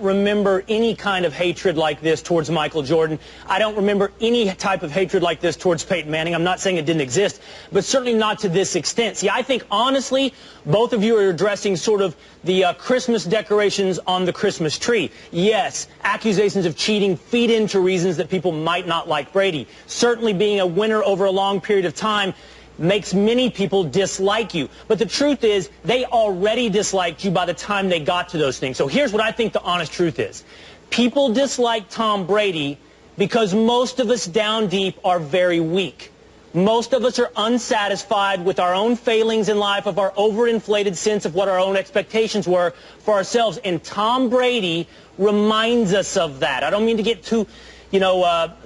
Remember any kind of hatred like this towards Michael Jordan. I don't remember any type of hatred like this towards Peyton Manning. I'm not saying it didn't exist, but certainly not to this extent. See, I think, honestly, both of you are addressing sort of the Christmas decorations on the Christmas tree. Yes, accusations of cheating feed into reasons that people might not like Brady. Certainly being a winner over a long period of time makes many people dislike you. But the truth is, they already disliked you by the time they got to those things. So here's what I think the honest truth is. People dislike Tom Brady because most of us down deep are very weak. Most of us are unsatisfied with our own failings in life, of our overinflated sense of what our own expectations were for ourselves. And Tom Brady reminds us of that. I don't mean to get too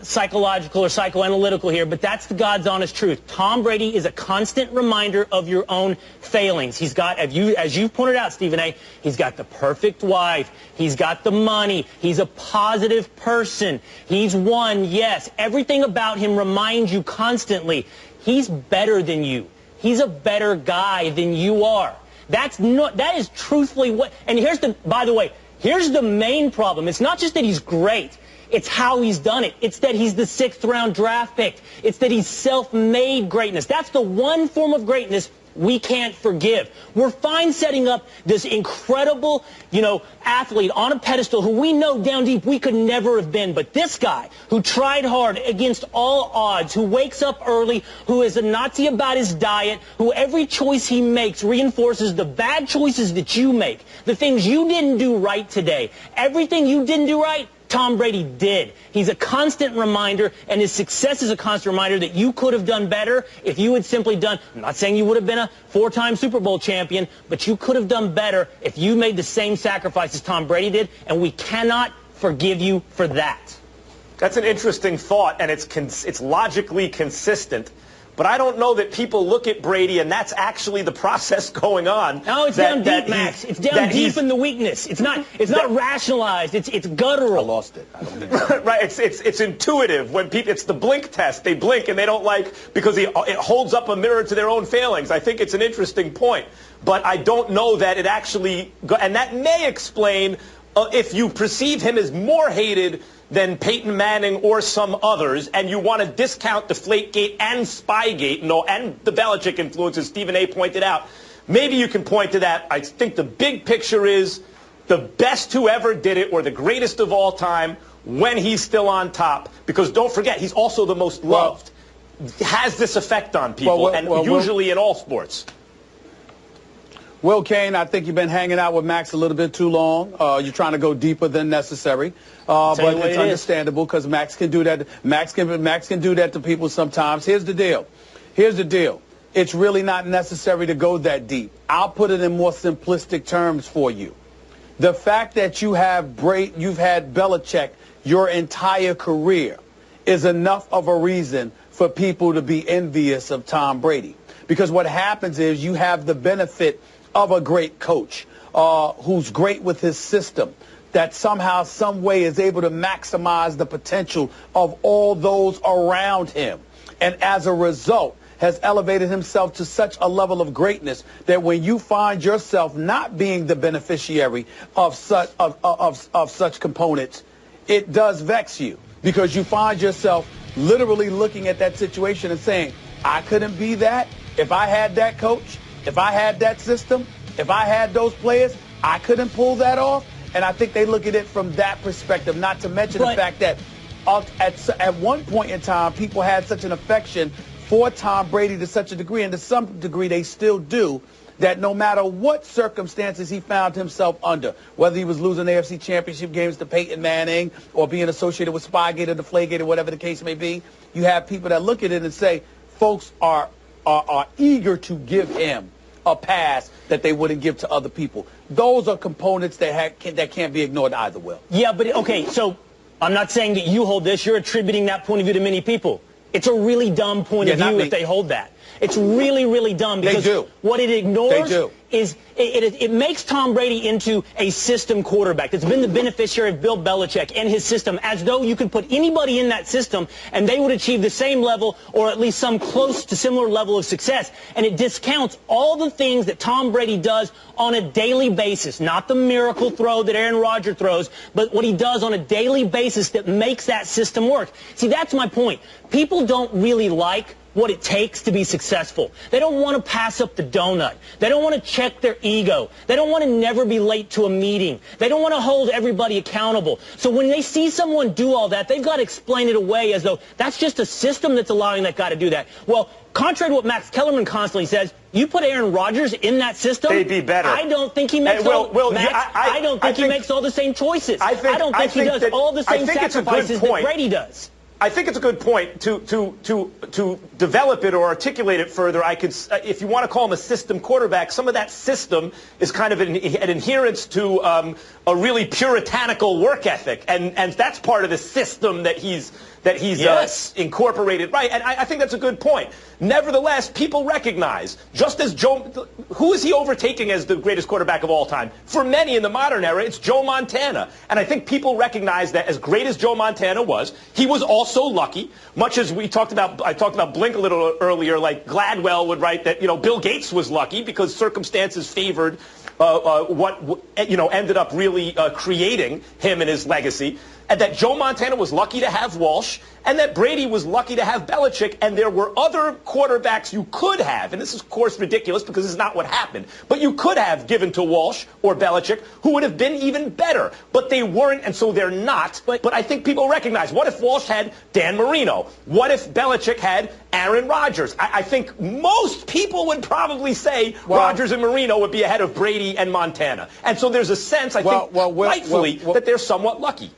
psychological or psychoanalytical here, but that's the God's honest truth. Tom Brady is a constant reminder of your own failings. He's got, as you pointed out, Stephen A., he's got the perfect wife. He's got the money. He's a positive person. He's won, yes. Everything about him reminds you constantly, he's better than you. He's a better guy than you are. That is truthfully what, and by the way, here's the main problem. It's not just that he's great. It's how he's done it. It's that he's the 6th round draft pick. It's that he's self-made greatness. That's the one form of greatness we can't forgive. We're fine setting up this incredible, athlete on a pedestal who we know down deep we could never have been. But this guy who tried hard against all odds, who wakes up early, who is a Nazi about his diet, who every choice he makes reinforces the bad choices that you make, the things you didn't do right today. Everything you didn't do right, Tom Brady did. He's a constant reminder, and his success is a constant reminder that you could have done better if you had simply done, I'm not saying you would have been a 4-time Super Bowl champion, but you could have done better if you made the same sacrifices Tom Brady did, and we cannot forgive you for that. That's an interesting thought, and it's logically consistent. But I don't know that people look at Brady, and that's actually the process going on. No, it's down deep, Max. It's down deep in the weakness. It's not rationalized. It's guttural. I lost it. I don't think so. Right. It's intuitive. When people, it's the blink test. They blink and they don't like, because it holds up a mirror to their own failings. I think it's an interesting point. But I don't know that it actually, and that may explain if you perceive him as more hated than Peyton Manning or some others, and you want to discount Deflategate and Spygate, and the Belichick influence, as Stephen A. pointed out, maybe you can point to that. I think the big picture is the best who ever did it, or the greatest of all time, when he's still on top. Because don't forget, he's also the most loved. Has this effect on people, usually in all sports. Will Kane, I think you've been hanging out with Max a little bit too long. You're trying to go deeper than necessary. But it's understandable because Max can do that. Max can do that to people sometimes. Here's the deal. It's really not necessary to go that deep. I'll put it in more simplistic terms for you. The fact that you've had Belichick your entire career is enough of a reason for people to be envious of Tom Brady. Because what happens is you have the benefit of a great coach who's great with his system, that somehow, some way is able to maximize the potential of all those around him. And as a result, has elevated himself to such a level of greatness that when you find yourself not being the beneficiary of such components, it does vex you, because you find yourself literally looking at that situation and saying, I couldn't be that if I had that coach. If I had that system, if I had those players, I couldn't pull that off. And I think they look at it from that perspective, not to mention the fact that at one point in time, people had such an affection for Tom Brady to such a degree, and to some degree they still do, that no matter what circumstances he found himself under, whether he was losing AFC championship games to Peyton Manning or being associated with Spygate or Deflategate or whatever the case may be, you have people that look at it and say, folks are eager to give him a pass that they wouldn't give to other people. Those are components that can't be ignored either, Will. Yeah, but okay, so I'm not saying that you hold this. You're attributing that point of view to many people. It's a really dumb point of view if they hold that. It's really, really dumb because what it ignores is it makes Tom Brady into a system quarterback that's been the beneficiary of Bill Belichick and his system, as though you could put anybody in that system and they would achieve the same level or at least some close to similar level of success. And it discounts all the things that Tom Brady does on a daily basis, not the miracle throw that Aaron Rodgers throws, but what he does on a daily basis that makes that system work. See, that's my point. People don't really like what it takes to be successful. They don't want to pass up the donut. They don't want to check their ego. They don't want to never be late to a meeting. They don't want to hold everybody accountable. So when they see someone do all that, they've got to explain it away as though that's just a system that's allowing that guy to do that. Well, contrary to what Max Kellerman constantly says, you put Aaron Rodgers in that system, they'd be better. I don't think he makes I don't think he makes all the same choices. I don't think he does all the same sacrifices that Brady does. I think it's a good point to develop it or articulate it further. I could, if you want to call him a system quarterback, some of that system is kind of an adherence to a really puritanical work ethic, and that's part of the system that he's incorporated. Right, and I think that's a good point. Nevertheless, people recognize, just as who is he overtaking as the greatest quarterback of all time? For many in the modern era, it's Joe Montana. And I think people recognize that as great as Joe Montana was, he was also lucky, much as I talked about Blink a little earlier, like Gladwell would write that, Bill Gates was lucky because circumstances favored what ended up really creating him and his legacy, and that Joe Montana was lucky to have Walsh, and that Brady was lucky to have Belichick, and there were other quarterbacks you could have, and this is, of course, ridiculous because this is not what happened, but you could have given to Walsh or Belichick who would have been even better, but they weren't, and so they're not. But I think people recognize, what if Walsh had Dan Marino? What if Belichick had Aaron Rodgers? I think most people would probably say Rodgers and Marino would be ahead of Brady and Montana. And so there's a sense, I think, rightfully, that they're somewhat lucky.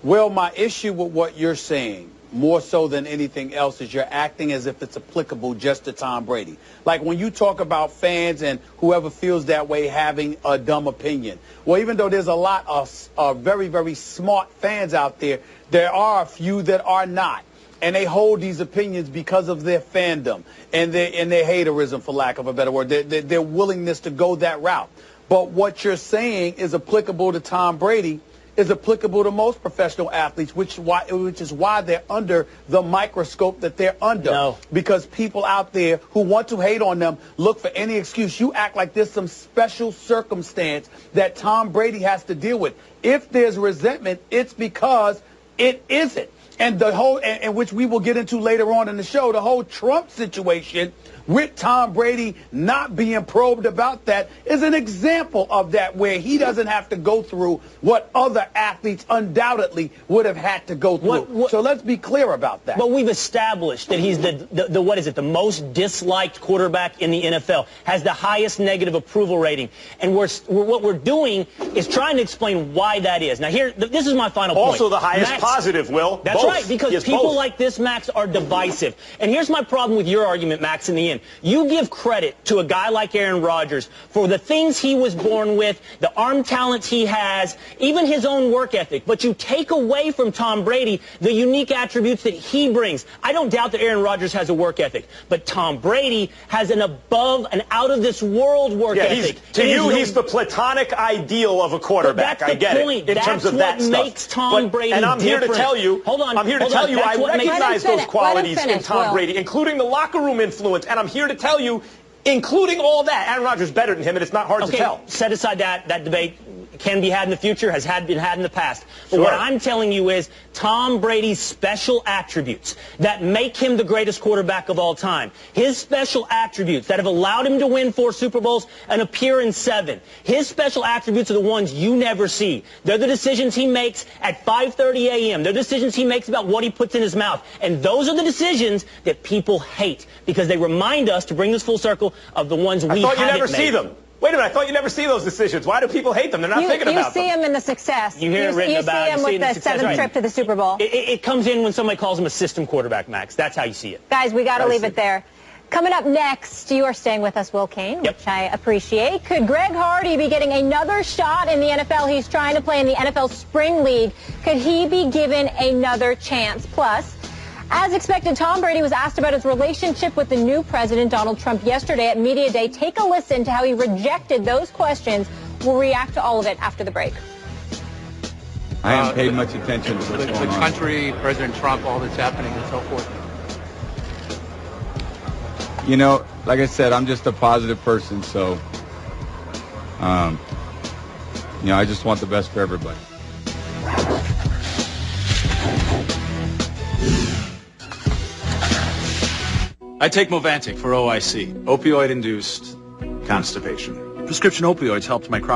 Well, my issue with what you're saying, more so than anything else, is you're acting as if it's applicable just to Tom Brady. Like when you talk about fans and whoever feels that way having a dumb opinion. Well, even though there's a lot of very, very smart fans out there, there are a few that are not. And they hold these opinions because of their fandom and their haterism, for lack of a better word, their willingness to go that route. But what you're saying is applicable to Tom Brady is applicable to most professional athletes, which is why they're under the microscope that they're under. No. Because people out there who want to hate on them look for any excuse. You act like there's some special circumstance that Tom Brady has to deal with. If there's resentment, it's because it isn't. And the whole, and which we will get into later on in the show, the whole Trump situation with Tom Brady not being probed about that is an example of that, where he doesn't have to go through what other athletes undoubtedly would have had to go through. So let's be clear about that. But we've established that he's the most disliked quarterback in the NFL, has the highest negative approval rating. And what we're doing is trying to explain why that is. Now, this is my final point. Also the highest positive, Will. That's right, because people like this, Max, are divisive. And here's my problem with your argument, Max, in the end. You give credit to a guy like Aaron Rodgers for the things he was born with, the arm talent he has, even his own work ethic. But you take away from Tom Brady the unique attributes that he brings. I don't doubt that Aaron Rodgers has a work ethic, but Tom Brady has an above and out-of-this-world work ethic. To you, he's the platonic ideal of a quarterback. I get it. In terms of that stuff. That's what makes Tom Brady different. And I'm here to tell you, I recognize those qualities in Tom Brady, including the locker room influence. And I'm here to tell you, including all that, Aaron Rodgers is better than him, and it's not hard to tell. Set aside that debate. Can be had in the future, has been had in the past. But what I'm telling you is Tom Brady's special attributes that make him the greatest quarterback of all time. His special attributes that have allowed him to win 4 Super Bowls and appear in 7. His special attributes are the ones you never see. They're the decisions he makes at 5:30 a.m. They're decisions he makes about what he puts in his mouth. And those are the decisions that people hate because they remind us, to bring this full circle, of the ones we haven't made. I thought you never see them. Wait a minute, I thought you never see those decisions. Why do people hate them? They're not thinking about them. You see them in the success. You hear it written about it. You see him with the 7th trip to the Super Bowl. It comes in when somebody calls him a system quarterback, Max. That's how you see it. Guys, we got to leave it there. Coming up next, you are staying with us, Will Kane, which I appreciate. Could Greg Hardy be getting another shot in the NFL? He's trying to play in the NFL Spring League. Could he be given another chance? Plus, As expected, Tom Brady was asked about his relationship with the new president, Donald Trump, yesterday at Media Day. Take a listen to how he rejected those questions. We'll react to all of it after the break. I haven't paid much attention to what's going on. The country, President Trump, all that's happening and so forth. You know, like I said, I'm just a positive person, so, you know, I just want the best for everybody. I take Movantik for OIC, opioid-induced constipation. Prescription opioids helped my chronic